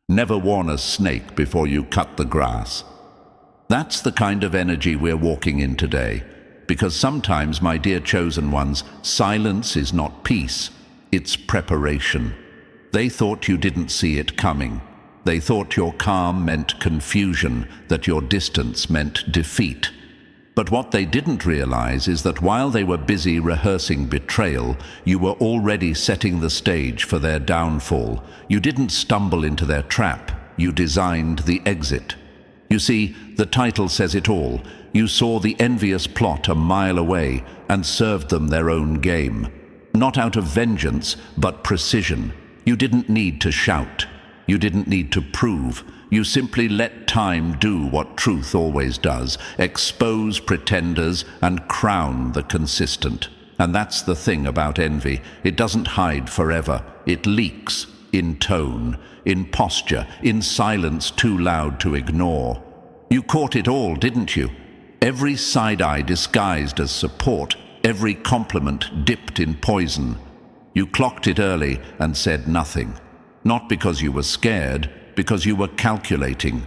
Never warn a snake before you cut the grass. That's the kind of energy we're walking in today. Because sometimes, my dear chosen ones, silence is not peace, it's preparation. They thought you didn't see it coming. They thought your calm meant confusion, that your distance meant defeat. But what they didn't realize is that while they were busy rehearsing betrayal, you were already setting the stage for their downfall. You didn't stumble into their trap, you designed the exit. You see, the title says it all. You saw the envious plot a mile away and served them their own game. Not out of vengeance, but precision. You didn't need to shout. You didn't need to prove. You simply let time do what truth always does, expose pretenders and crown the consistent. And that's the thing about envy. It doesn't hide forever. It leaks in tone, in posture, in silence too loud to ignore. You caught it all, didn't you? Every side-eye disguised as support, every compliment dipped in poison. You clocked it early and said nothing. Not because you were scared, because you were calculating.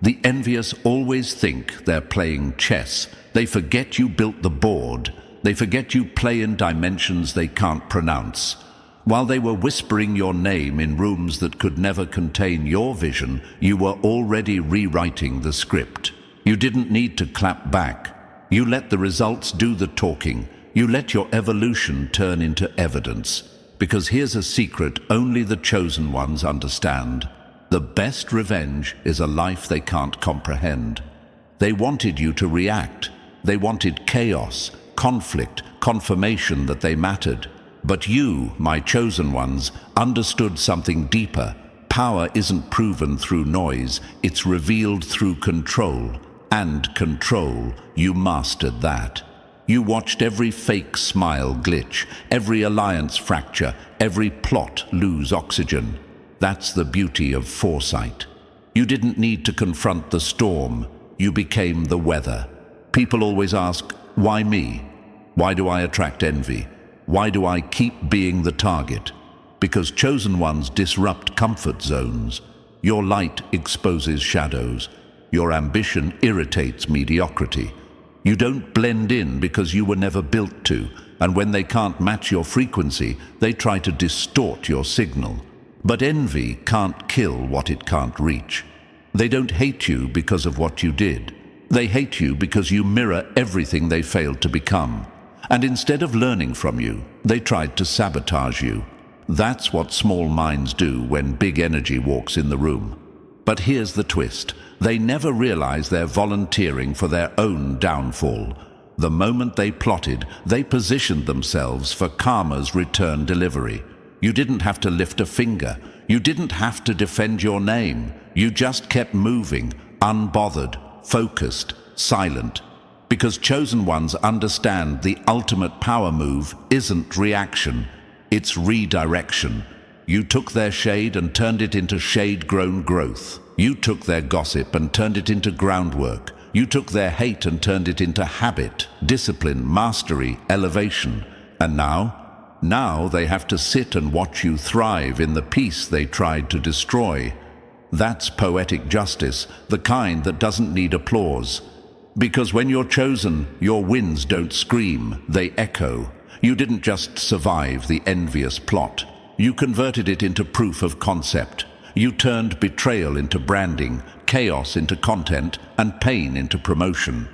The envious always think they're playing chess. They forget you built the board. They forget you play in dimensions they can't pronounce. While they were whispering your name in rooms that could never contain your vision, you were already rewriting the script. You didn't need to clap back. You let the results do the talking. You let your evolution turn into evidence. Because here's a secret only the chosen ones understand. The best revenge is a life they can't comprehend. They wanted you to react. They wanted chaos, conflict, confirmation that they mattered. But you, my chosen ones, understood something deeper. Power isn't proven through noise, it's revealed through control. And control, you mastered that. You watched every fake smile glitch, every alliance fracture, every plot lose oxygen. That's the beauty of foresight. You didn't need to confront the storm. You became the weather. People always ask, why me? Why do I attract envy? Why do I keep being the target? Because chosen ones disrupt comfort zones. Your light exposes shadows. Your ambition irritates mediocrity. You don't blend in because you were never built to, and when they can't match your frequency, they try to distort your signal. But envy can't kill what it can't reach. They don't hate you because of what you did. They hate you because you mirror everything they failed to become. And instead of learning from you, they tried to sabotage you. That's what small minds do when big energy walks in the room. But here's the twist. They never realize they're volunteering for their own downfall. The moment they plotted, they positioned themselves for karma's return delivery. You didn't have to lift a finger. You didn't have to defend your name. You just kept moving, unbothered, focused, silent. Because chosen ones understand the ultimate power move isn't reaction, it's redirection. You took their shade and turned it into shade-grown growth. You took their gossip and turned it into groundwork. You took their hate and turned it into habit, discipline, mastery, elevation. And now they have to sit and watch you thrive in the peace they tried to destroy. That's poetic justice, the kind that doesn't need applause. Because when you're chosen, your wins don't scream, they echo. You didn't just survive the envious plot. You converted it into proof of concept. You turned betrayal into branding, chaos into content, and pain into promotion.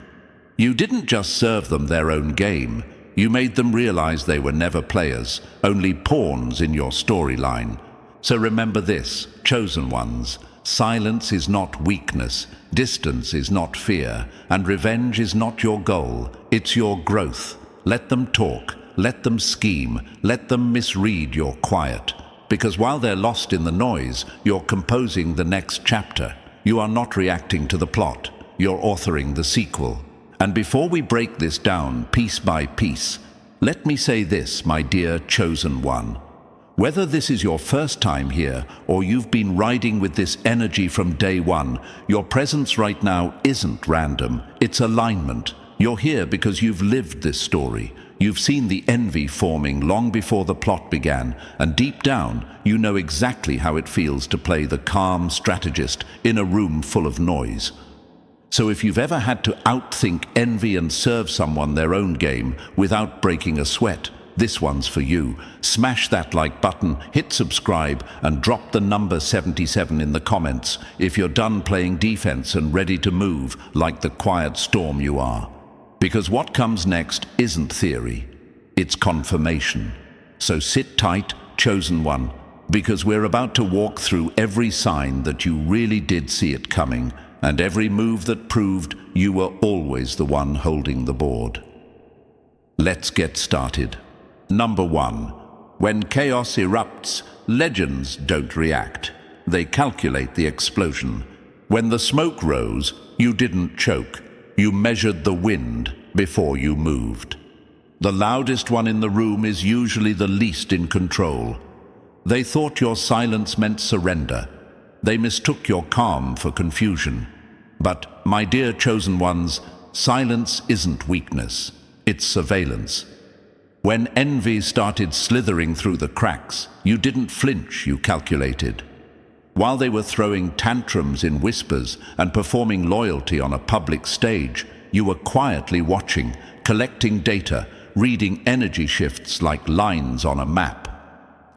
You didn't just serve them their own game. You made them realize they were never players, only pawns in your storyline. So remember this, chosen ones. Silence is not weakness, distance is not fear, and revenge is not your goal, it's your growth. Let them talk, let them scheme, let them misread your quiet. Because while they're lost in the noise, you're composing the next chapter. You are not reacting to the plot, you're authoring the sequel. And before we break this down piece by piece, let me say this, my dear chosen one. Whether this is your first time here or you've been riding with this energy from day one, your presence right now isn't random, it's alignment. You're here because you've lived this story. You've seen the envy forming long before the plot began, and deep down, you know exactly how it feels to play the calm strategist in a room full of noise. So if you've ever had to outthink envy and serve someone their own game without breaking a sweat, this one's for you. Smash that like button, hit subscribe, and drop the number 77 in the comments if you're done playing defense and ready to move like the quiet storm you are. Because what comes next isn't theory, it's confirmation. So sit tight, chosen one, because we're about to walk through every sign that you really did see it coming, and every move that proved you were always the one holding the board. Let's get started. Number 1. When chaos erupts, legends don't react. They calculate the explosion. When the smoke rose, you didn't choke. You measured the wind before you moved. The loudest one in the room is usually the least in control. They thought your silence meant surrender. They mistook your calm for confusion. But, my dear chosen ones, silence isn't weakness, it's surveillance. When envy started slithering through the cracks, you didn't flinch, you calculated. While they were throwing tantrums in whispers and performing loyalty on a public stage, you were quietly watching, collecting data, reading energy shifts like lines on a map.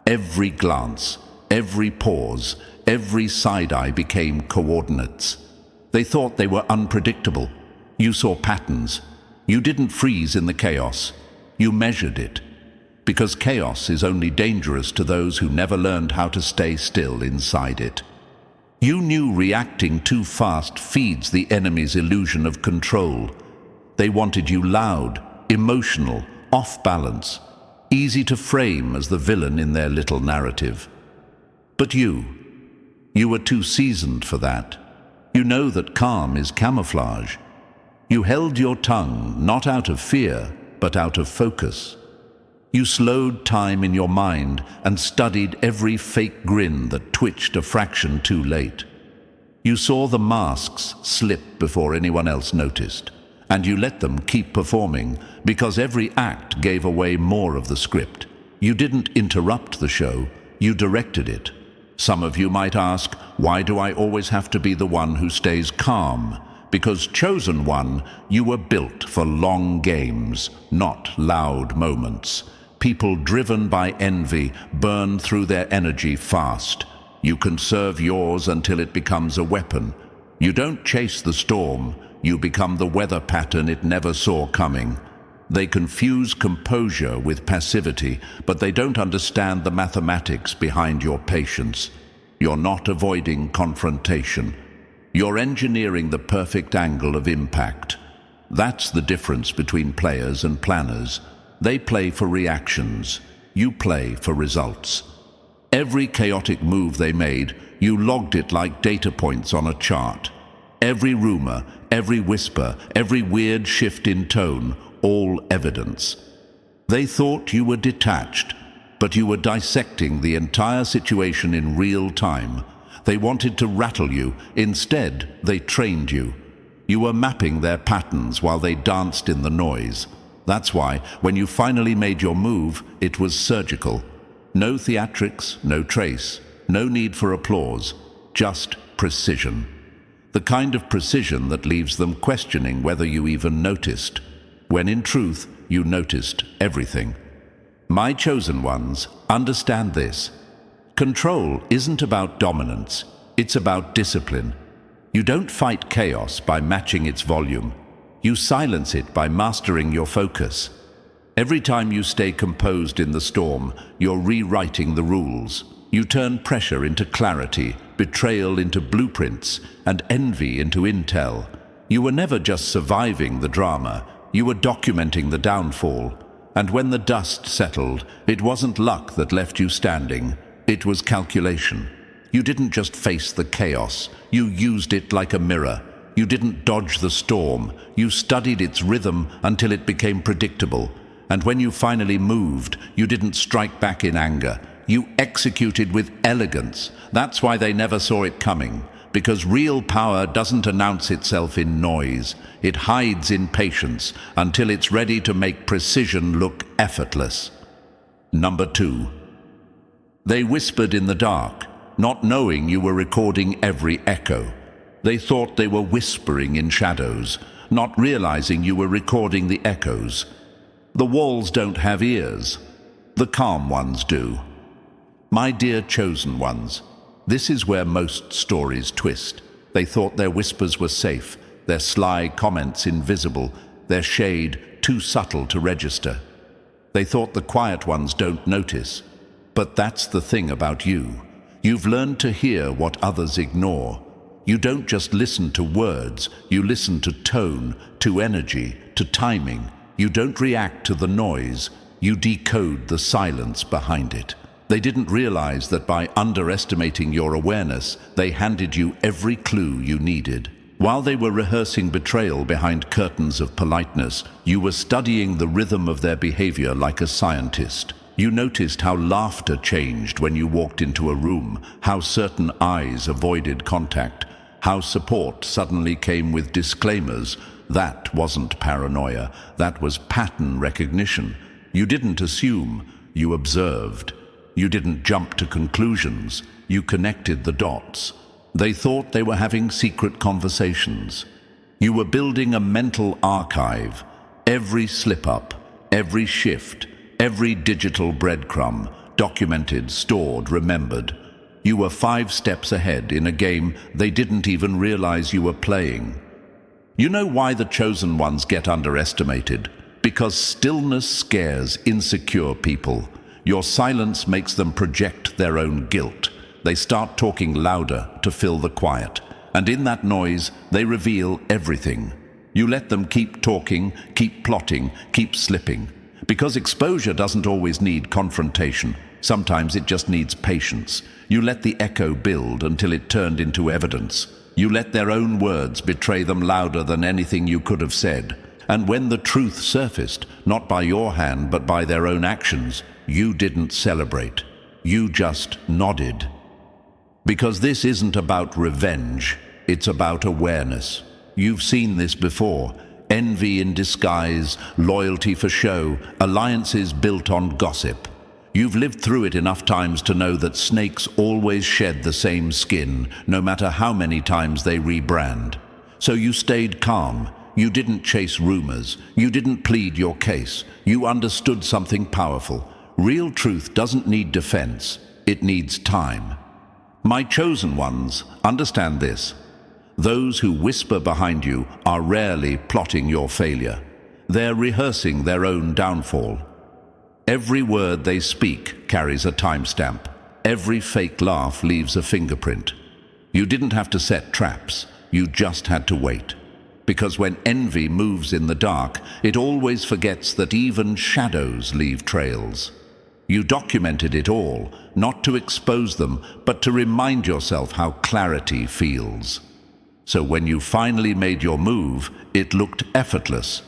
Every glance, every pause, every side-eye became coordinates. They thought they were unpredictable. You saw patterns. You didn't freeze in the chaos. You measured it. Because chaos is only dangerous to those who never learned how to stay still inside it. You knew reacting too fast feeds the enemy's illusion of control. They wanted you loud, emotional, off balance, easy to frame as the villain in their little narrative. But you were too seasoned for that. You know that calm is camouflage. You held your tongue not out of fear, but out of focus. You slowed time in your mind and studied every fake grin that twitched a fraction too late. You saw the masks slip before anyone else noticed, and you let them keep performing because every act gave away more of the script. You didn't interrupt the show, you directed it. Some of you might ask, why do I always have to be the one who stays calm? Because chosen one, you were built for long games, not loud moments. People driven by envy burn through their energy fast. You conserve yours until it becomes a weapon. You don't chase the storm, you become the weather pattern it never saw coming. They confuse composure with passivity, but they don't understand the mathematics behind your patience. You're not avoiding confrontation. You're engineering the perfect angle of impact. That's the difference between players and planners. They play for reactions. You play for results. Every chaotic move they made, you logged it like data points on a chart. Every rumor, every whisper, every weird shift in tone, all evidence. They thought you were detached, but you were dissecting the entire situation in real time. They wanted to rattle you. Instead, they trained you. You were mapping their patterns while they danced in the noise. That's why, when you finally made your move, it was surgical. No theatrics, no trace, no need for applause, just precision. The kind of precision that leaves them questioning whether you even noticed, when in truth, you noticed everything. My chosen ones, understand this. Control isn't about dominance, it's about discipline. You don't fight chaos by matching its volume. You silence it by mastering your focus. Every time you stay composed in the storm, you're rewriting the rules. You turn pressure into clarity, betrayal into blueprints, and envy into intel. You were never just surviving the drama, you were documenting the downfall. And when the dust settled, it wasn't luck that left you standing, it was calculation. You didn't just face the chaos, you used it like a mirror. You didn't dodge the storm, you studied its rhythm until it became predictable. And when you finally moved, you didn't strike back in anger. You executed with elegance. That's why they never saw it coming. because real power doesn't announce itself in noise. It hides in patience until it's ready to make precision look effortless. Number 2. They whispered in the dark, not knowing you were recording every echo. They thought they were whispering in shadows, not realizing you were recording the echoes. The walls don't have ears. The calm ones do. My dear chosen ones, this is where most stories twist. They thought their whispers were safe, their sly comments invisible, their shade too subtle to register. They thought the quiet ones don't notice. But that's the thing about you. You've learned to hear what others ignore. You don't just listen to words, you listen to tone, to energy, to timing. You don't react to the noise, you decode the silence behind it. They didn't realize that by underestimating your awareness, they handed you every clue you needed. While they were rehearsing betrayal behind curtains of politeness, you were studying the rhythm of their behavior like a scientist. You noticed how laughter changed when you walked into a room, how certain eyes avoided contact, how support suddenly came with disclaimers. That wasn't paranoia, that was pattern recognition. You didn't assume, you observed. You didn't jump to conclusions, you connected the dots. They thought they were having secret conversations. You were building a mental archive. Every slip-up, every shift, every digital breadcrumb, documented, stored, remembered. You were 5 steps ahead in a game they didn't even realize you were playing. You know why the chosen ones get underestimated? Because stillness scares insecure people. Your silence makes them project their own guilt. They start talking louder to fill the quiet. And in that noise, they reveal everything. You let them keep talking, keep plotting, keep slipping. Because exposure doesn't always need confrontation. Sometimes it just needs patience. You let the echo build until it turned into evidence. You let their own words betray them louder than anything you could have said. And when the truth surfaced, not by your hand but by their own actions, you didn't celebrate. You just nodded. Because this isn't about revenge, it's about awareness. You've seen this before. Envy in disguise, loyalty for show, alliances built on gossip. You've lived through it enough times to know that snakes always shed the same skin, no matter how many times they rebrand. So you stayed calm. You didn't chase rumors. You didn't plead your case. You understood something powerful. Real truth doesn't need defense. It needs time. My chosen ones, understand this. Those who whisper behind you are rarely plotting your failure. They're rehearsing their own downfall. Every word they speak carries a timestamp. Every fake laugh leaves a fingerprint. You didn't have to set traps. You just had to wait. Because when envy moves in the dark, it always forgets that even shadows leave trails. You documented it all, not to expose them, but to remind yourself how clarity feels. So when you finally made your move, it looked effortless.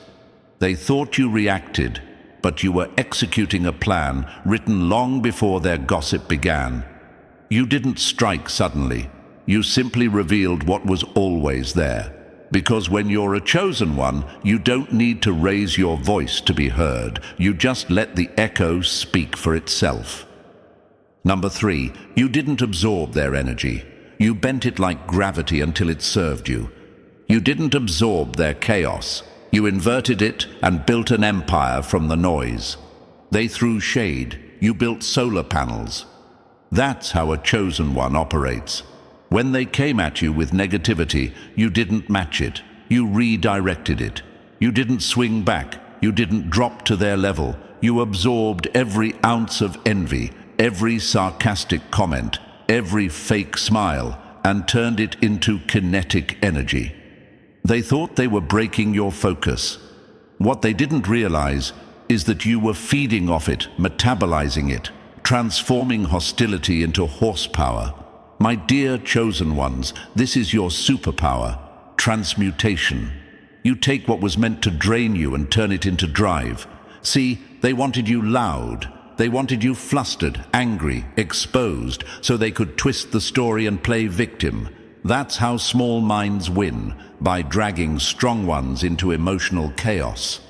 They thought you reacted, but you were executing a plan written long before their gossip began. You didn't strike suddenly. You simply revealed what was always there. Because when you're a chosen one, you don't need to raise your voice to be heard. You just let the echo speak for itself. Number 3, you didn't absorb their energy. You bent it like gravity until it served you. You didn't absorb their chaos. You inverted it and built an empire from the noise. They threw shade. You built solar panels. That's how a chosen one operates. When they came at you with negativity, you didn't match it. You redirected it. You didn't swing back. You didn't drop to their level. You absorbed every ounce of envy, every sarcastic comment, every fake smile, and turned it into kinetic energy. They thought they were breaking your focus. What they didn't realize is that you were feeding off it, metabolizing it, transforming hostility into horsepower. My dear chosen ones, this is your superpower, transmutation. You take what was meant to drain you and turn it into drive. See, they wanted you loud. They wanted you flustered, angry, exposed, so they could twist the story and play victim. That's how small minds win, by dragging strong ones into emotional chaos.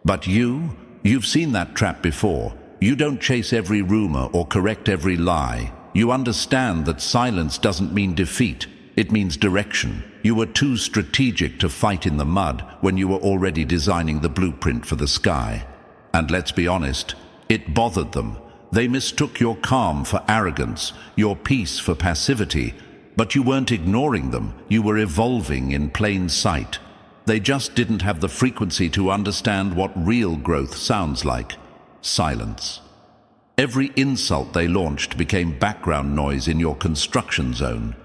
But you've seen that trap before. You don't chase every rumor or correct every lie. You understand that silence doesn't mean defeat. It means direction. You were too strategic to fight in the mud when you were already designing the blueprint for the sky. And let's be honest, it bothered them. They mistook your calm for arrogance, your peace for passivity. But you weren't ignoring them. You were evolving in plain sight. They just didn't have the frequency to understand what real growth sounds like. Silence. Every insult they launched became background noise in your construction zone.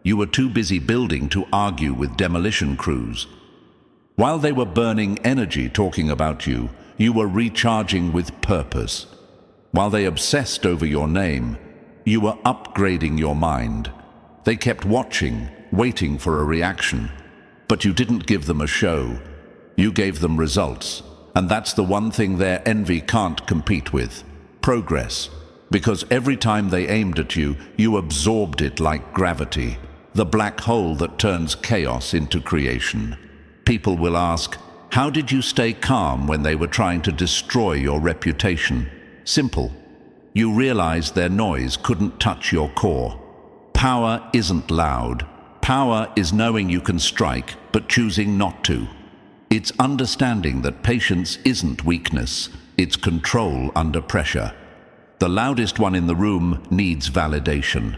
You were too busy building to argue with demolition crews. While they were burning energy talking about you, you were recharging with purpose. While they obsessed over your name, you were upgrading your mind. They kept watching, waiting for a reaction. But you didn't give them a show. You gave them results. And that's the one thing their envy can't compete with: progress. Because every time they aimed at you, you absorbed it like gravity, the black hole that turns chaos into creation. People will ask, how did you stay calm when they were trying to destroy your reputation? Simple. You realized their noise couldn't touch your core. Power isn't loud. Power is knowing you can strike, but choosing not to. It's understanding that patience isn't weakness, it's control under pressure. The loudest one in the room needs validation.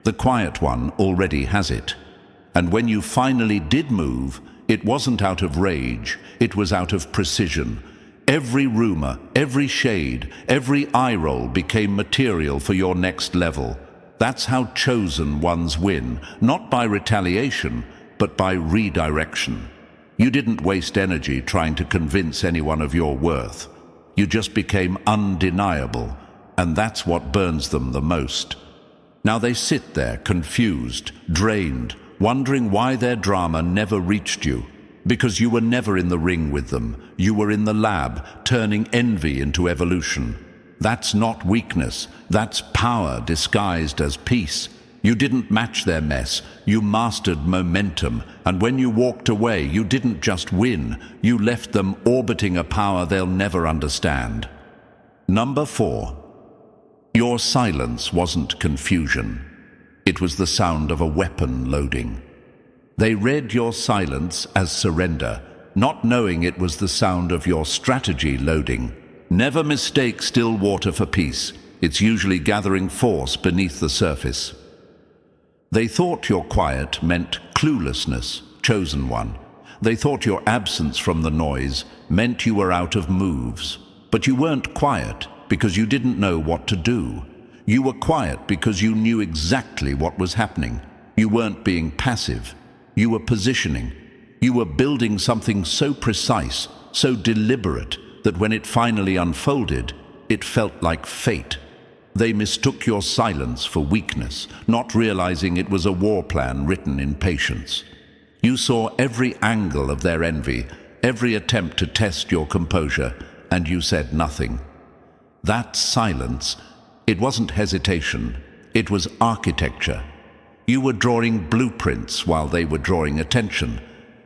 The quiet one already has it. And when you finally did move, it wasn't out of rage, it was out of precision. Every rumor, every shade, every eye roll became material for your next level. That's how chosen ones win, not by retaliation, but by redirection. You didn't waste energy trying to convince anyone of your worth. You just became undeniable, and that's what burns them the most. Now they sit there, confused, drained, wondering why their drama never reached you. Because you were never in the ring with them. You were in the lab, turning envy into evolution. That's not weakness, that's power disguised as peace. You didn't match their mess, you mastered momentum, and when you walked away, you didn't just win, you left them orbiting a power they'll never understand. Number 4. Your silence wasn't confusion. It was the sound of a weapon loading. They read your silence as surrender, not knowing it was the sound of your strategy loading. Never mistake still water for peace. It's usually gathering force beneath the surface. They thought your quiet meant cluelessness, chosen one. They thought your absence from the noise meant you were out of moves. But you weren't quiet because you didn't know what to do. You were quiet because you knew exactly what was happening. You weren't being passive. You were positioning. You were building something so precise, so deliberate, that when it finally unfolded, it felt like fate. They mistook your silence for weakness, not realizing it was a war plan written in patience. You saw every angle of their envy, every attempt to test your composure, and you said nothing. That silence, it wasn't hesitation, it was architecture. You were drawing blueprints while they were drawing attention.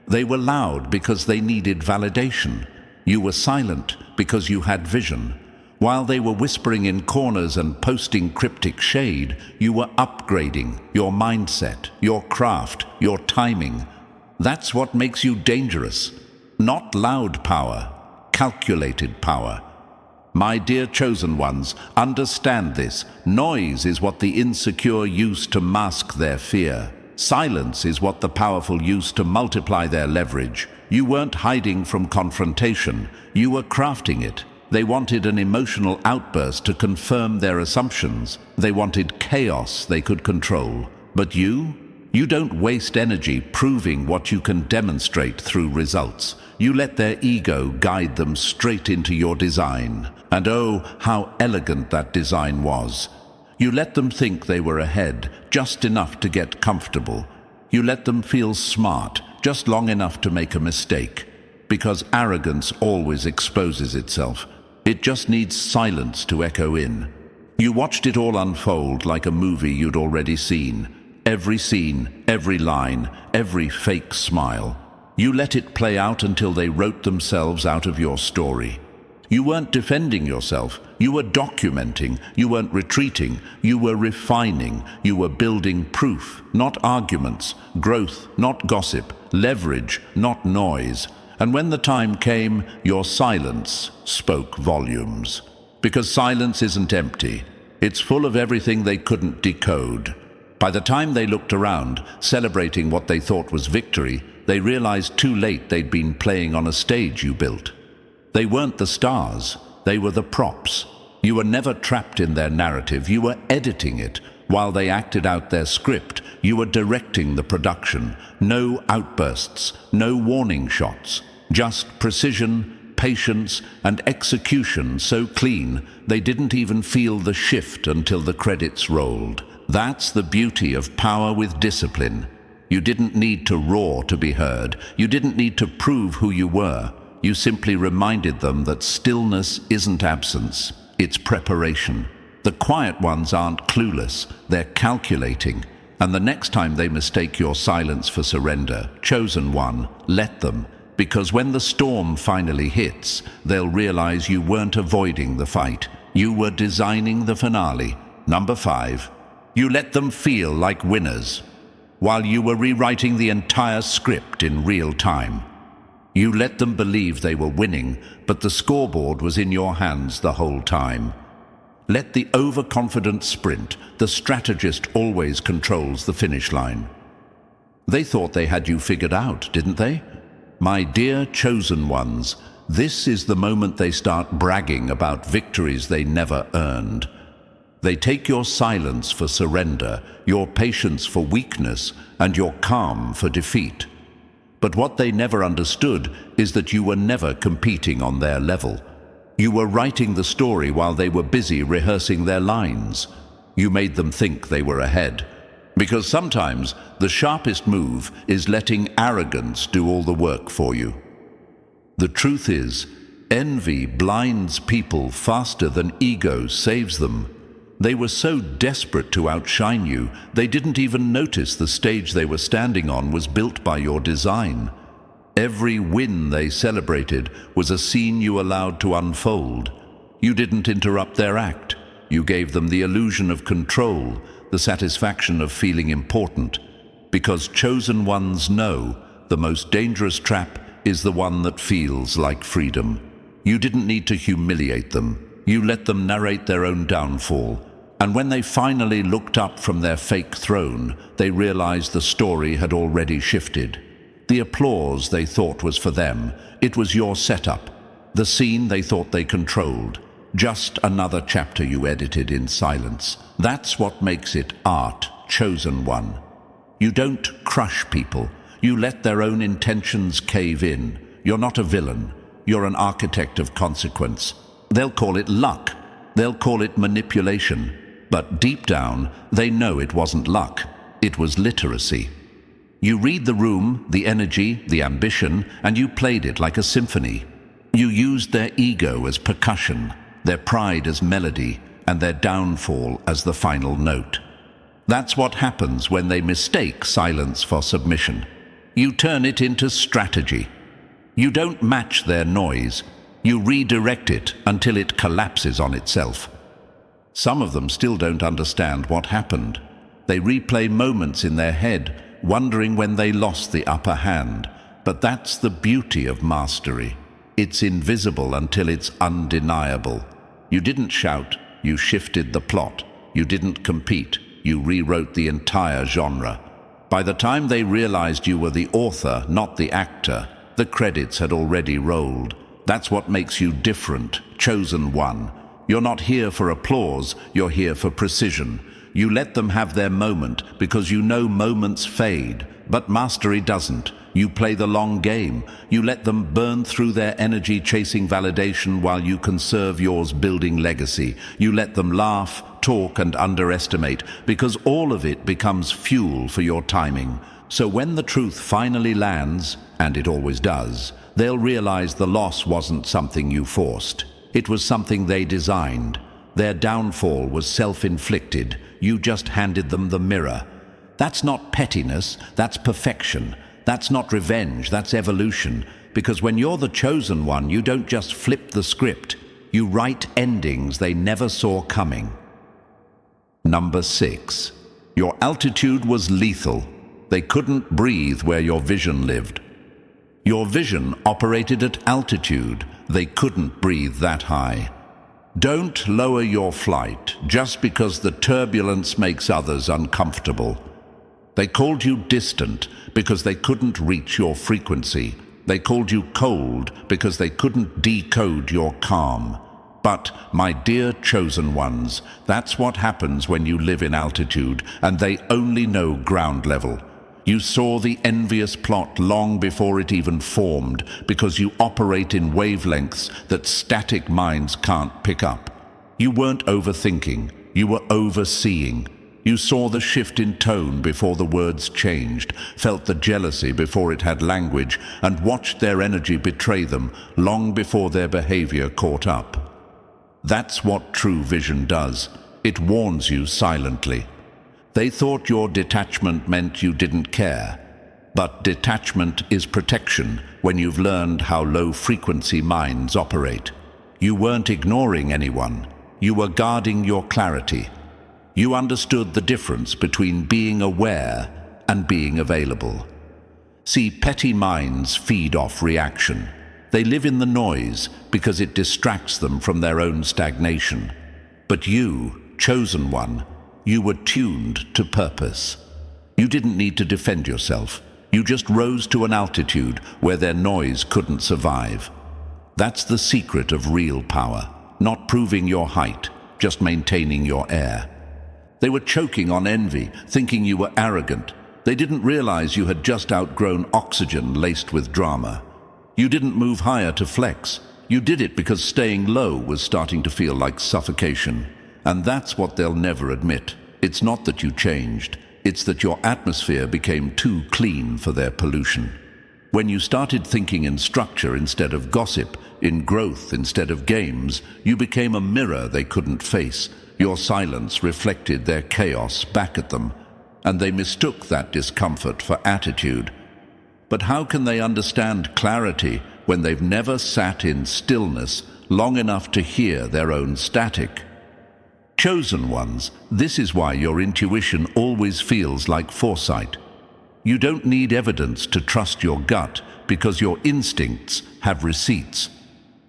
They were loud because they needed validation. You were silent because you had vision. While they were whispering in corners and posting cryptic shade, you were upgrading your mindset, your craft, your timing. That's what makes you dangerous. Not loud power, calculated power. My dear chosen ones, understand this. Noise is what the insecure use to mask their fear. Silence is what the powerful use to multiply their leverage. You weren't hiding from confrontation, you were crafting it. They wanted an emotional outburst to confirm their assumptions. They wanted chaos they could control. But you don't waste energy proving what you can demonstrate through results. You let their ego guide them straight into your design. And oh, how elegant that design was. You let them think they were ahead, just enough to get comfortable. You let them feel smart, just long enough to make a mistake. Because arrogance always exposes itself. It just needs silence to echo in. You watched it all unfold like a movie you'd already seen. Every scene, every line, every fake smile. You let it play out until they wrote themselves out of your story. You weren't defending yourself, you were documenting, you weren't retreating, you were refining, you were building proof, not arguments, growth, not gossip, leverage, not noise. And when the time came, your silence spoke volumes. Because silence isn't empty, it's full of everything they couldn't decode. By the time they looked around, celebrating what they thought was victory, they realized too late they'd been playing on a stage you built. They weren't the stars, they were the props. You were never trapped in their narrative, you were editing it. While they acted out their script, you were directing the production. No outbursts, no warning shots, just precision, patience, and execution so clean they didn't even feel the shift until the credits rolled. That's the beauty of power with discipline. You didn't need to roar to be heard. You didn't need to prove who you were. You simply reminded them that stillness isn't absence, it's preparation. The quiet ones aren't clueless, they're calculating. And the next time they mistake your silence for surrender, chosen one, let them. Because when the storm finally hits, they'll realize you weren't avoiding the fight. You were designing the finale. Number 5, you let them feel like winners, while you were rewriting the entire script in real time. You let them believe they were winning, but the scoreboard was in your hands the whole time. Let the overconfident sprint. The strategist always controls the finish line. They thought they had you figured out, didn't they? My dear chosen ones, this is the moment they start bragging about victories they never earned. They take your silence for surrender, your patience for weakness, and your calm for defeat. But what they never understood is that you were never competing on their level. You were writing the story while they were busy rehearsing their lines. You made them think they were ahead. Because sometimes the sharpest move is letting arrogance do all the work for you. The truth is, envy blinds people faster than ego saves them. They were so desperate to outshine you, they didn't even notice the stage they were standing on was built by your design. Every win they celebrated was a scene you allowed to unfold. You didn't interrupt their act. You gave them the illusion of control, the satisfaction of feeling important. Because chosen ones know the most dangerous trap is the one that feels like freedom. You didn't need to humiliate them. You let them narrate their own downfall. And when they finally looked up from their fake throne, they realized the story had already shifted. The applause they thought was for them, it was your setup. The scene they thought they controlled, just another chapter you edited in silence. That's what makes it art, chosen one. You don't crush people. You let their own intentions cave in. You're not a villain. You're an architect of consequence. They'll call it luck. They'll call it manipulation. But deep down, they know it wasn't luck. It was literacy. You read the room, the energy, the ambition, and you played it like a symphony. You used their ego as percussion, their pride as melody, and their downfall as the final note. That's what happens when they mistake silence for submission. You turn it into strategy. You don't match their noise. You redirect it until it collapses on itself. Some of them still don't understand what happened. They replay moments in their head, wondering when they lost the upper hand. But that's the beauty of mastery. It's invisible until it's undeniable. You didn't shout, you shifted the plot. You didn't compete, you rewrote the entire genre. By the time they realized you were the author, not the actor, the credits had already rolled. That's what makes you different, chosen one. You're not here for applause, you're here for precision. You let them have their moment because you know moments fade, but mastery doesn't. You play the long game. You let them burn through their energy chasing validation while you conserve yours building legacy. You let them laugh, talk, and underestimate because all of it becomes fuel for your timing. So when the truth finally lands, and it always does, they'll realize the loss wasn't something you forced. It was something they designed. Their downfall was self-inflicted. You just handed them the mirror. That's not pettiness, that's perfection. That's not revenge, that's evolution. Because when you're the chosen one, you don't just flip the script. You write endings they never saw coming. Number 6. Your altitude was lethal. They couldn't breathe where your vision lived. Your vision operated at altitude. They couldn't breathe that high. Don't lower your flight just because the turbulence makes others uncomfortable. They called you distant because they couldn't reach your frequency. They called you cold because they couldn't decode your calm. But, my dear chosen ones, that's what happens when you live in altitude, and they only know ground level. You saw the envious plot long before it even formed, because you operate in wavelengths that static minds can't pick up. You weren't overthinking, you were overseeing. You saw the shift in tone before the words changed, felt the jealousy before it had language, and watched their energy betray them long before their behavior caught up. That's what true vision does. It warns you silently. They thought your detachment meant you didn't care. But detachment is protection when you've learned how low-frequency minds operate. You weren't ignoring anyone. You were guarding your clarity. You understood the difference between being aware and being available. See, petty minds feed off reaction. They live in the noise because it distracts them from their own stagnation. But you, chosen one, you were tuned to purpose. You didn't need to defend yourself. You just rose to an altitude where their noise couldn't survive. That's the secret of real power. Not proving your height, just maintaining your air. They were choking on envy, thinking you were arrogant. They didn't realize you had just outgrown oxygen laced with drama. You didn't move higher to flex. You did it because staying low was starting to feel like suffocation. And that's what they'll never admit. It's not that you changed. It's that your atmosphere became too clean for their pollution. When you started thinking in structure instead of gossip, in growth instead of games, you became a mirror they couldn't face. Your silence reflected their chaos back at them, and they mistook that discomfort for attitude. But how can they understand clarity when they've never sat in stillness long enough to hear their own static? Chosen ones, this is why your intuition always feels like foresight. You don't need evidence to trust your gut because your instincts have receipts.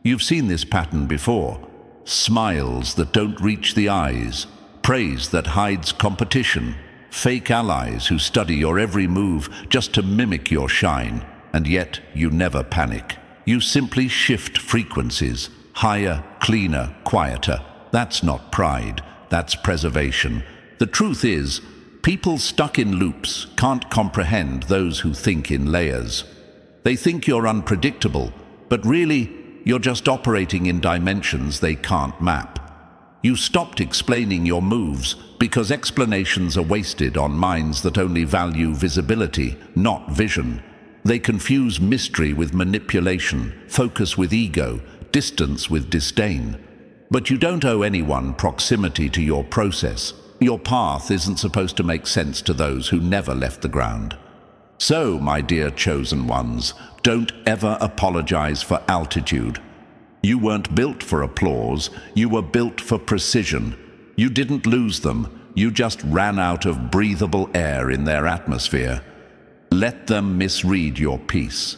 You've seen this pattern before. Smiles that don't reach the eyes, praise that hides competition, fake allies who study your every move just to mimic your shine, and yet you never panic. You simply shift frequencies, higher, cleaner, quieter. That's not pride, that's preservation. The truth is, people stuck in loops can't comprehend those who think in layers. They think you're unpredictable, but really, you're just operating in dimensions they can't map. You stopped explaining your moves because explanations are wasted on minds that only value visibility, not vision. They confuse mystery with manipulation, focus with ego, distance with disdain. But you don't owe anyone proximity to your process. Your path isn't supposed to make sense to those who never left the ground. So, my dear chosen ones, don't ever apologize for altitude. You weren't built for applause, you were built for precision. You didn't lose them, you just ran out of breathable air in their atmosphere. Let them misread your peace.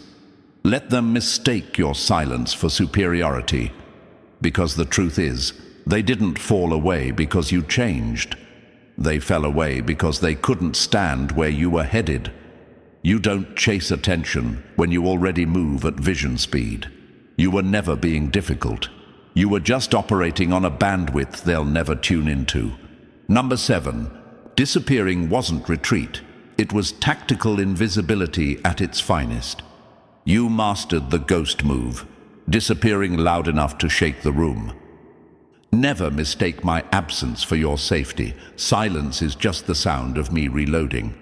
Let them mistake your silence for superiority. Because the truth is, they didn't fall away because you changed. They fell away because they couldn't stand where you were headed. You don't chase attention when you already move at vision speed. You were never being difficult. You were just operating on a bandwidth they'll never tune into. Number 7, disappearing wasn't retreat. It was tactical invisibility at its finest. You mastered the ghost move, disappearing loud enough to shake the room. Never mistake my absence for your safety. Silence is just the sound of me reloading.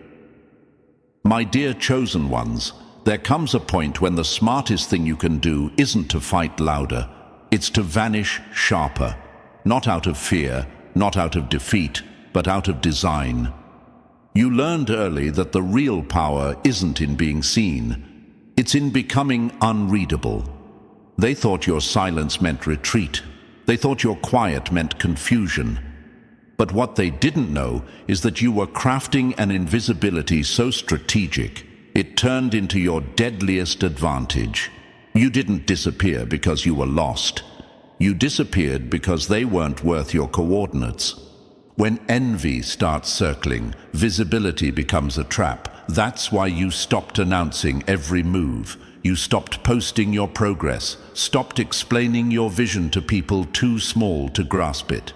My dear chosen ones, there comes a point when the smartest thing you can do isn't to fight louder. It's to vanish sharper. Not out of fear, not out of defeat, but out of design. You learned early that the real power isn't in being seen. It's in becoming unreadable. They thought your silence meant retreat. They thought your quiet meant confusion. But what they didn't know is that you were crafting an invisibility so strategic, it turned into your deadliest advantage. You didn't disappear because you were lost. You disappeared because they weren't worth your coordinates. When envy starts circling, visibility becomes a trap. That's why you stopped announcing every move. You stopped posting your progress, stopped explaining your vision to people too small to grasp it.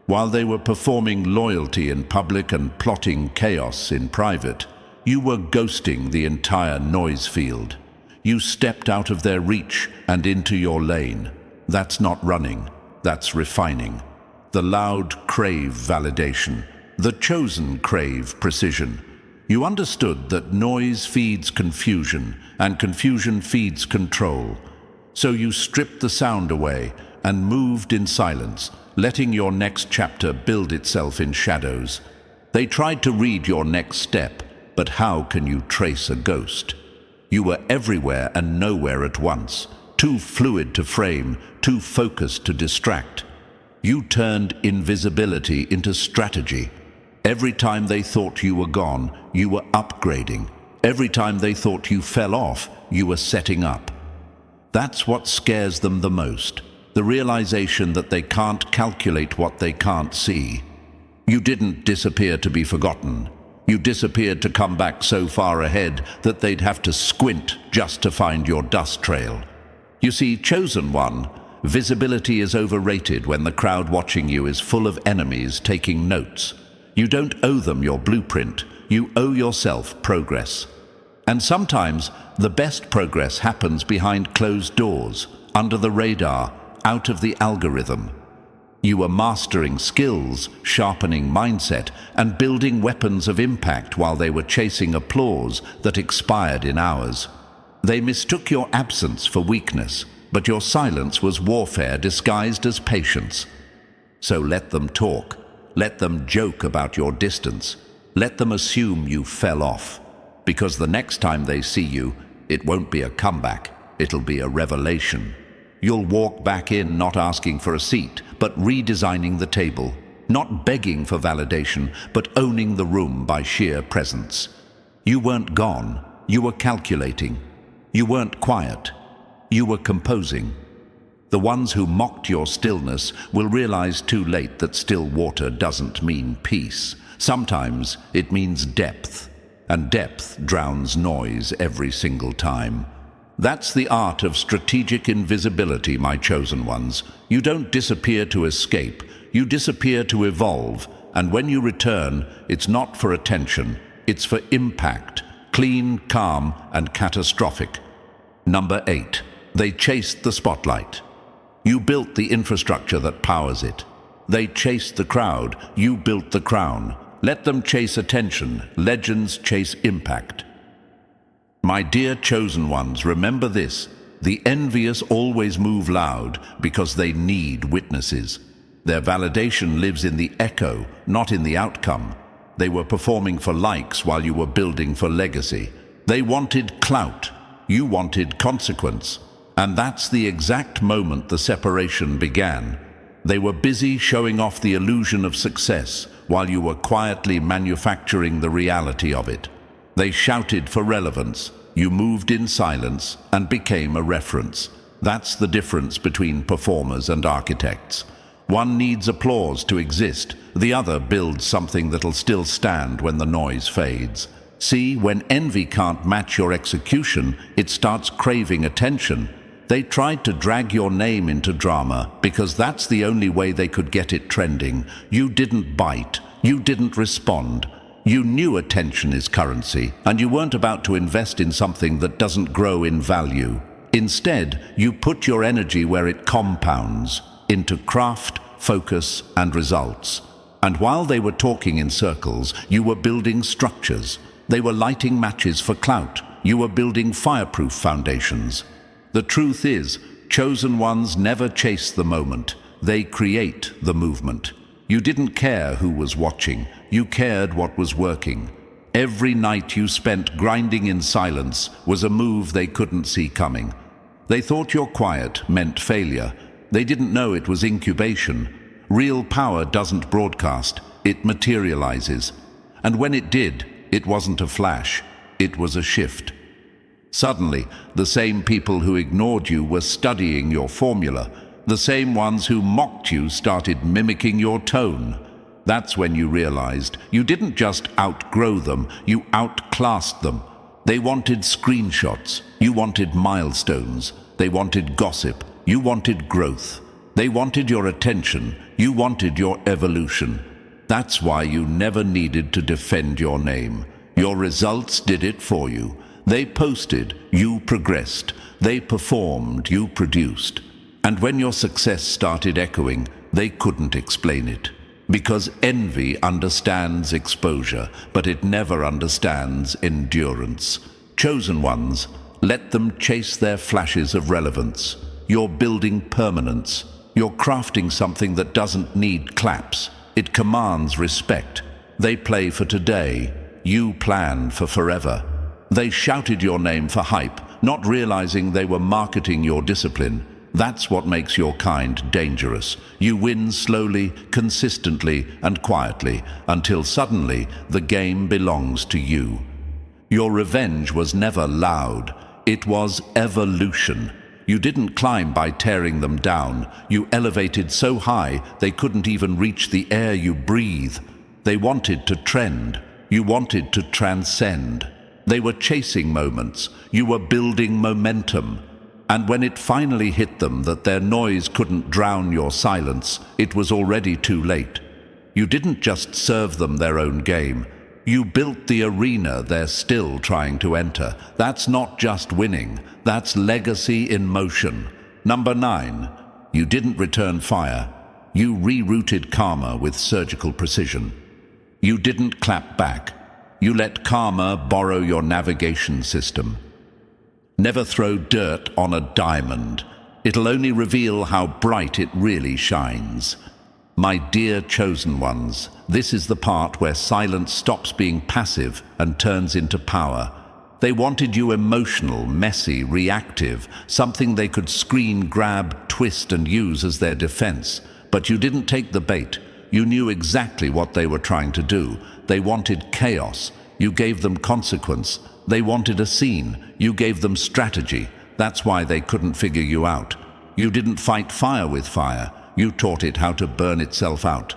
While they were performing loyalty in public and plotting chaos in private, you were ghosting the entire noise field. You stepped out of their reach and into your lane. That's not running, that's refining. The loud crave validation. The chosen crave precision. You understood that noise feeds confusion, and confusion feeds control. So you stripped the sound away and moved in silence, letting your next chapter build itself in shadows. They tried to read your next step, but how can you trace a ghost? You were everywhere and nowhere at once, too fluid to frame, too focused to distract. You turned invisibility into strategy. Every time they thought you were gone, you were upgrading. Every time they thought you fell off, you were setting up. That's what scares them the most, the realization that they can't calculate what they can't see. You didn't disappear to be forgotten. You disappeared to come back so far ahead that they'd have to squint just to find your dust trail. You see, chosen one, visibility is overrated when the crowd watching you is full of enemies taking notes. You don't owe them your blueprint, you owe yourself progress. And sometimes the best progress happens behind closed doors, under the radar, out of the algorithm. You were mastering skills, sharpening mindset, and building weapons of impact while they were chasing applause that expired in hours. They mistook your absence for weakness, but your silence was warfare disguised as patience. So let them talk. Let them joke about your distance. Let them assume you fell off. Because the next time they see you, it won't be a comeback. It'll be a revelation. You'll walk back in not asking for a seat, but redesigning the table. Not begging for validation, but owning the room by sheer presence. You weren't gone. You were calculating. You weren't quiet. You were composing. The ones who mocked your stillness will realize too late that still water doesn't mean peace. Sometimes it means depth, and depth drowns noise every single time. That's the art of strategic invisibility, my chosen ones. You don't disappear to escape. You disappear to evolve, and when you return, it's not for attention, it's for impact. Clean, calm, and catastrophic. Number 8. They chased the spotlight. You built the infrastructure that powers it. They chased the crowd. You built the crown. Let them chase attention. Legends chase impact. My dear chosen ones, remember this. The envious always move loud because they need witnesses. Their validation lives in the echo, not in the outcome. They were performing for likes while you were building for legacy. They wanted clout. You wanted consequence. And that's the exact moment the separation began. They were busy showing off the illusion of success while you were quietly manufacturing the reality of it. They shouted for relevance. You moved in silence and became a reference. That's the difference between performers and architects. One needs applause to exist. The other builds something that'll still stand when the noise fades. See, when envy can't match your execution, it starts craving attention. They tried to drag your name into drama because that's the only way they could get it trending. You didn't bite. You didn't respond. You knew attention is currency, and you weren't about to invest in something that doesn't grow in value. Instead, you put your energy where it compounds, into craft, focus, and results. And while they were talking in circles, you were building structures. They were lighting matches for clout. You were building fireproof foundations. The truth is, chosen ones never chase the moment. They create the movement. You didn't care who was watching. You cared what was working. Every night you spent grinding in silence was a move they couldn't see coming. They thought your quiet meant failure. They didn't know it was incubation. Real power doesn't broadcast, it materializes. And when it did, it wasn't a flash, it was a shift. Suddenly, the same people who ignored you were studying your formula. The same ones who mocked you started mimicking your tone. That's when you realized you didn't just outgrow them, you outclassed them. They wanted screenshots, you wanted milestones. They wanted gossip, you wanted growth. They wanted your attention, you wanted your evolution. That's why you never needed to defend your name. Your results did it for you. They posted, you progressed. They performed, you produced. And when your success started echoing, they couldn't explain it. Because envy understands exposure, but it never understands endurance. Chosen ones, let them chase their flashes of relevance. You're building permanence. You're crafting something that doesn't need claps. It commands respect. They play for today. You plan for forever. They shouted your name for hype, not realizing they were marketing your discipline. That's what makes your kind dangerous. You win slowly, consistently, and quietly, until suddenly the game belongs to you. Your revenge was never loud. It was evolution. You didn't climb by tearing them down. You elevated so high they couldn't even reach the air you breathe. They wanted to trend. You wanted to transcend. They were chasing moments. You were building momentum. And when it finally hit them that their noise couldn't drown your silence, it was already too late. You didn't just serve them their own game. You built the arena they're still trying to enter. That's not just winning. That's legacy in motion. Number 9, you didn't return fire. You rerouted karma with surgical precision. You didn't clap back. You let karma borrow your navigation system. Never throw dirt on a diamond. It'll only reveal how bright it really shines. My dear chosen ones, this is the part where silence stops being passive and turns into power. They wanted you emotional, messy, reactive, something they could screen, grab, twist, and use as their defense. But you didn't take the bait. You knew exactly what they were trying to do. They wanted chaos. You gave them consequence. They wanted a scene. You gave them strategy. That's why they couldn't figure you out. You didn't fight fire with fire. You taught it how to burn itself out.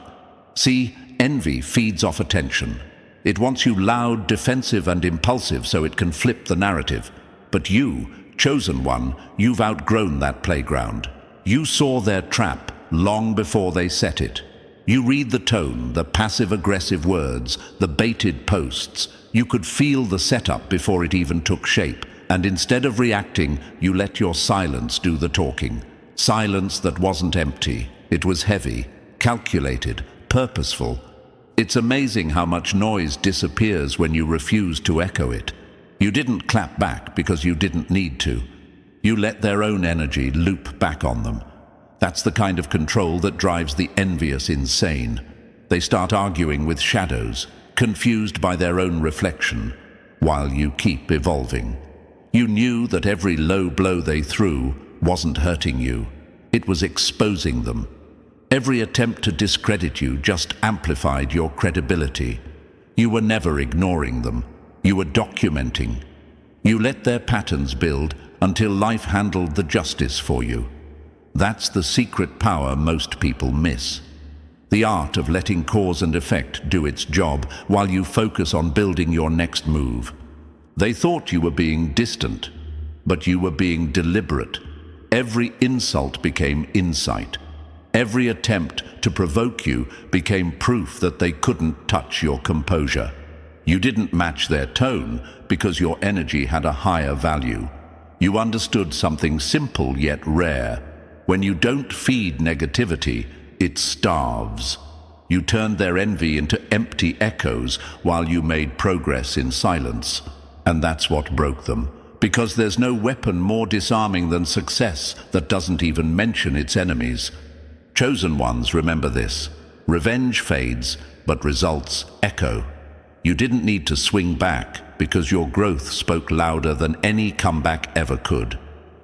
See, envy feeds off attention. It wants you loud, defensive, and impulsive so it can flip the narrative. But you, chosen one, you've outgrown that playground. You saw their trap long before they set it. You read the tone, the passive-aggressive words, the baited posts. You could feel the setup before it even took shape. And instead of reacting, you let your silence do the talking. Silence that wasn't empty. It was heavy, calculated, purposeful. It's amazing how much noise disappears when you refuse to echo it. You didn't clap back because you didn't need to. You let their own energy loop back on them. That's the kind of control that drives the envious insane. They start arguing with shadows, confused by their own reflection, while you keep evolving. You knew that every low blow they threw wasn't hurting you. It was exposing them. Every attempt to discredit you just amplified your credibility. You were never ignoring them. You were documenting. You let their patterns build until life handled the justice for you. That's the secret power most people miss. The art of letting cause and effect do its job while you focus on building your next move. They thought you were being distant, but you were being deliberate. Every insult became insight. Every attempt to provoke you became proof that they couldn't touch your composure. You didn't match their tone because your energy had a higher value. You understood something simple yet rare. When you don't feed negativity, it starves. You turned their envy into empty echoes while you made progress in silence. And that's what broke them. Because there's no weapon more disarming than success that doesn't even mention its enemies. Chosen ones, remember this. Revenge fades, but results echo. You didn't need to swing back because your growth spoke louder than any comeback ever could.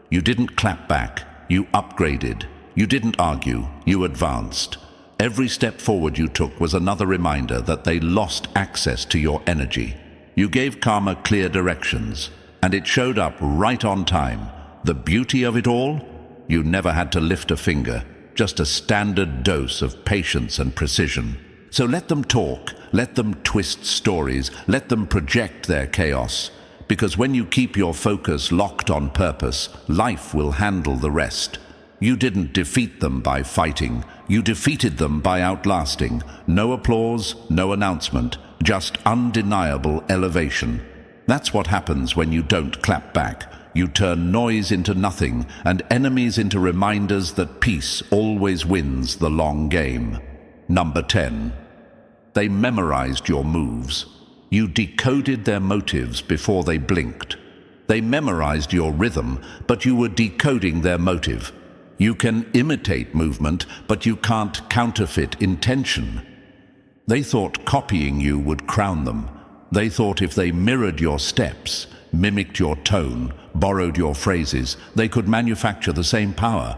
You didn't clap back, you upgraded. You didn't argue, you advanced. Every step forward you took was another reminder that they lost access to your energy. You gave karma clear directions, and it showed up right on time. The beauty of it all? You never had to lift a finger, just a standard dose of patience and precision. So let them talk, let them twist stories, let them project their chaos. Because when you keep your focus locked on purpose, life will handle the rest. You didn't defeat them by fighting, you defeated them by outlasting. No applause, no announcement, just undeniable elevation. That's what happens when you don't clap back. You turn noise into nothing and enemies into reminders that peace always wins the long game. Number 10. They memorized your moves. You decoded their motives before they blinked. They memorized your rhythm, but you were decoding their motive. You can imitate movement, but you can't counterfeit intention. They thought copying you would crown them. They thought if they mirrored your steps, mimicked your tone, borrowed your phrases, they could manufacture the same power.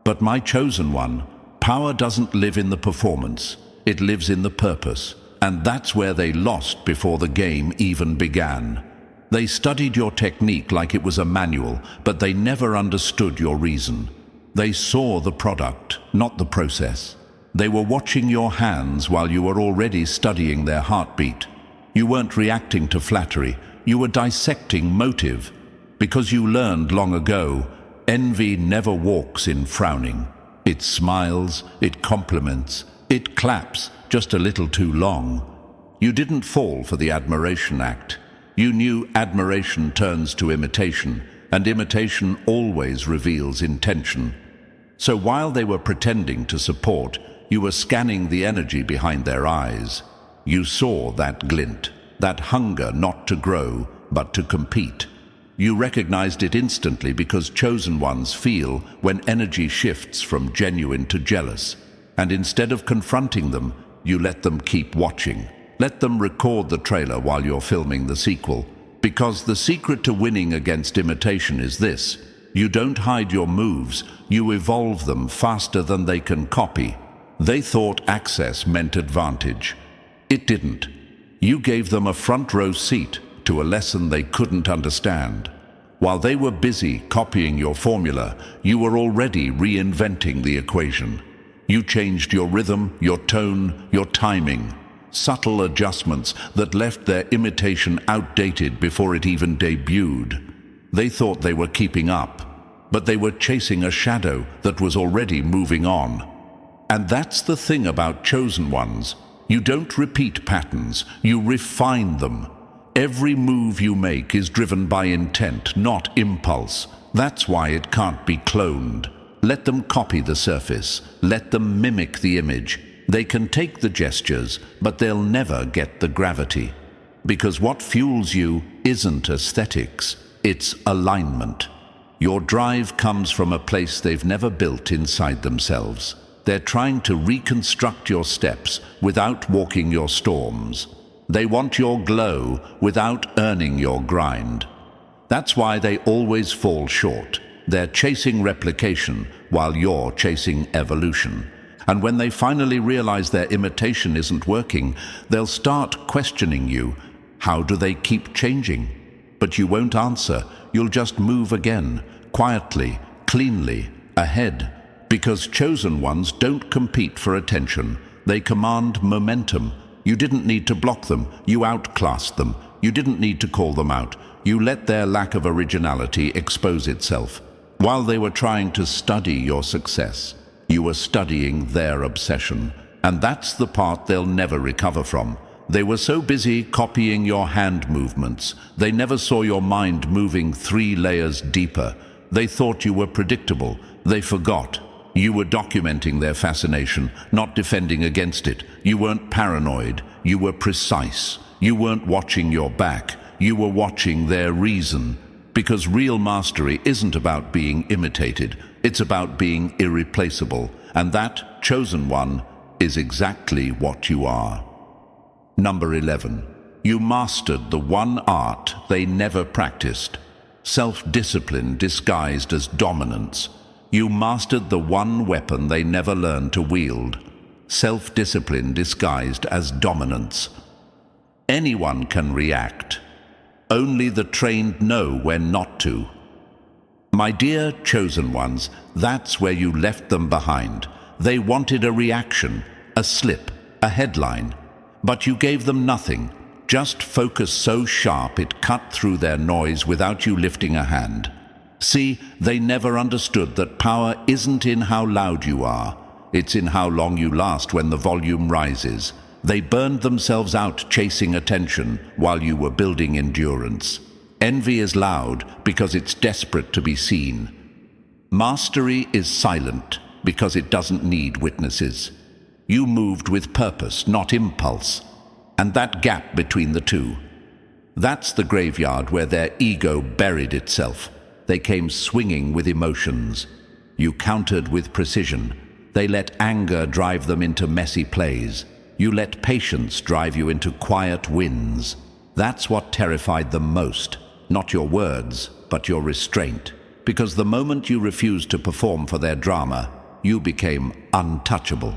But my chosen one, power doesn't live in the performance, it lives in the purpose. And that's where they lost before the game even began. They studied your technique like it was a manual, but they never understood your reason. They saw the product, not the process. They were watching your hands while you were already studying their heartbeat. You weren't reacting to flattery, you were dissecting motive. Because you learned long ago, envy never walks in frowning. It smiles, it compliments, it claps just a little too long. You didn't fall for the admiration act. You knew admiration turns to imitation, and imitation always reveals intention. So while they were pretending to support, you were scanning the energy behind their eyes. You saw that glint, that hunger not to grow, but to compete. You recognized it instantly because chosen ones feel when energy shifts from genuine to jealous. And instead of confronting them, you let them keep watching. Let them record the trailer while you're filming the sequel. Because the secret to winning against imitation is this: you don't hide your moves, you evolve them faster than they can copy. They thought access meant advantage. It didn't. You gave them a front row seat to a lesson they couldn't understand. While they were busy copying your formula, you were already reinventing the equation. You changed your rhythm, your tone, your timing. Subtle adjustments that left their imitation outdated before it even debuted. They thought they were keeping up, but they were chasing a shadow that was already moving on. And that's the thing about chosen ones. You don't repeat patterns, you refine them. Every move you make is driven by intent, not impulse. That's why it can't be cloned. Let them copy the surface. Let them mimic the image. They can take the gestures, but they'll never get the gravity. Because what fuels you isn't aesthetics, it's alignment. Your drive comes from a place they've never built inside themselves. They're trying to reconstruct your steps without walking your storms. They want your glow without earning your grind. That's why they always fall short. They're chasing replication while you're chasing evolution. And when they finally realize their imitation isn't working, they'll start questioning you. How do they keep changing? But you won't answer. You'll just move again, quietly, cleanly, ahead. Because chosen ones don't compete for attention. They command momentum. You didn't need to block them. You outclassed them. You didn't need to call them out. You let their lack of originality expose itself. While they were trying to study your success, you were studying their obsession. And that's the part they'll never recover from. They were so busy copying your hand movements, they never saw your mind moving 3 layers deeper. They thought you were predictable. They forgot. You were documenting their fascination, not defending against it. You weren't paranoid. You were precise. You weren't watching your back. You were watching their reason. Because real mastery isn't about being imitated. It's about being irreplaceable. And that chosen one is exactly what you are. Number 11. You mastered the one art they never practiced. Self-discipline disguised as dominance. You mastered the one weapon they never learned to wield. Self-discipline disguised as dominance. Anyone can react. Only the trained know when not to. My dear chosen ones, that's where you left them behind. They wanted a reaction, a slip, a headline. But you gave them nothing, just focus so sharp it cut through their noise without you lifting a hand. See, they never understood that power isn't in how loud you are. It's in how long you last when the volume rises. They burned themselves out chasing attention while you were building endurance. Envy is loud because it's desperate to be seen. Mastery is silent because it doesn't need witnesses. You moved with purpose, not impulse. And that gap between the two, that's the graveyard where their ego buried itself. They came swinging with emotions. You countered with precision. They let anger drive them into messy plays. You let patience drive you into quiet wins. That's what terrified them most. Not your words, but your restraint. Because the moment you refused to perform for their drama, you became untouchable.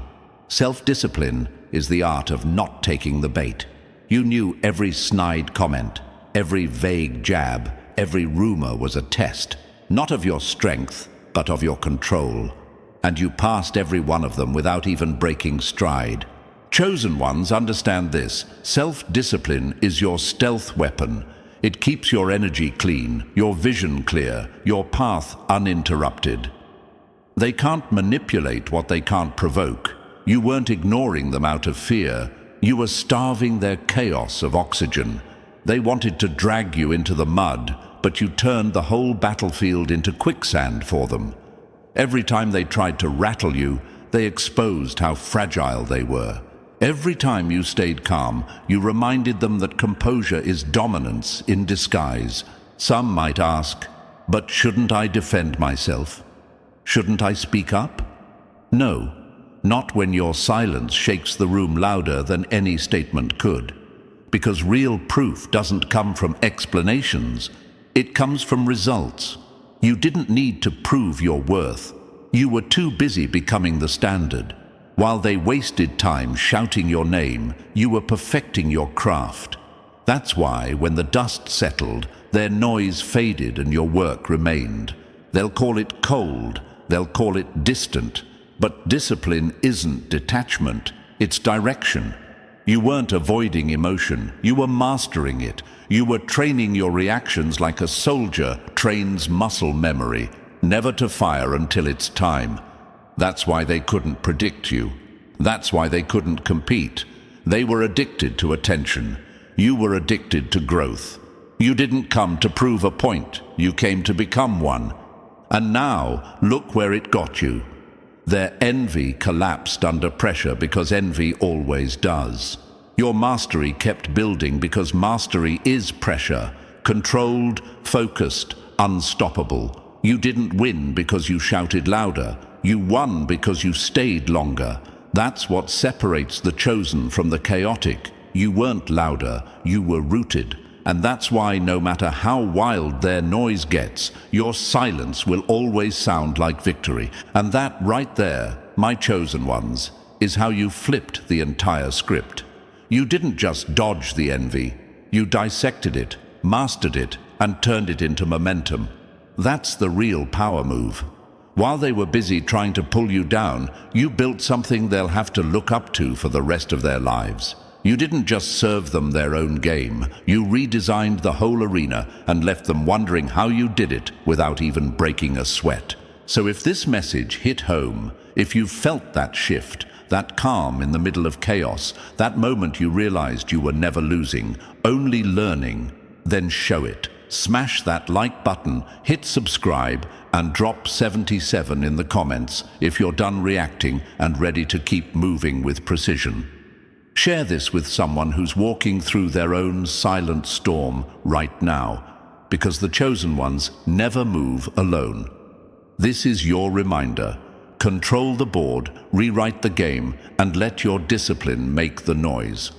Self-discipline is the art of not taking the bait. You knew every snide comment, every vague jab, every rumor was a test, not of your strength, but of your control. And you passed every one of them without even breaking stride. Chosen ones understand this. Self-discipline is your stealth weapon. It keeps your energy clean, your vision clear, your path uninterrupted. They can't manipulate what they can't provoke. You weren't ignoring them out of fear. You were starving their chaos of oxygen. They wanted to drag you into the mud, but you turned the whole battlefield into quicksand for them. Every time they tried to rattle you, they exposed how fragile they were. Every time you stayed calm, you reminded them that composure is dominance in disguise. Some might ask, but shouldn't I defend myself? Shouldn't I speak up? No. Not when your silence shakes the room louder than any statement could. Because real proof doesn't come from explanations, it comes from results. You didn't need to prove your worth. You were too busy becoming the standard. While they wasted time shouting your name, you were perfecting your craft. That's why, when the dust settled, their noise faded and your work remained. They'll call it cold, they'll call it distant. But discipline isn't detachment, it's direction. You weren't avoiding emotion, you were mastering it. You were training your reactions like a soldier trains muscle memory, never to fire until it's time. That's why they couldn't predict you. That's why they couldn't compete. They were addicted to attention. You were addicted to growth. You didn't come to prove a point, you came to become one. And now, look where it got you. Their envy collapsed under pressure because envy always does. Your mastery kept building because mastery is pressure. Controlled, focused, unstoppable. You didn't win because you shouted louder. You won because you stayed longer. That's what separates the chosen from the chaotic. You weren't louder, you were rooted. And that's why no matter how wild their noise gets, your silence will always sound like victory. And that right there, my chosen ones, is how you flipped the entire script. You didn't just dodge the envy, you dissected it, mastered it, and turned it into momentum. That's the real power move. While they were busy trying to pull you down, you built something they'll have to look up to for the rest of their lives. You didn't just serve them their own game, you redesigned the whole arena and left them wondering how you did it without even breaking a sweat. So if this message hit home, if you felt that shift, that calm in the middle of chaos, that moment you realized you were never losing, only learning, then show it. Smash that like button, hit subscribe, and drop 77 in the comments if you're done reacting and ready to keep moving with precision. Share this with someone who's walking through their own silent storm right now, because the chosen ones never move alone. This is your reminder. Control the board, rewrite the game, and let your discipline make the noise.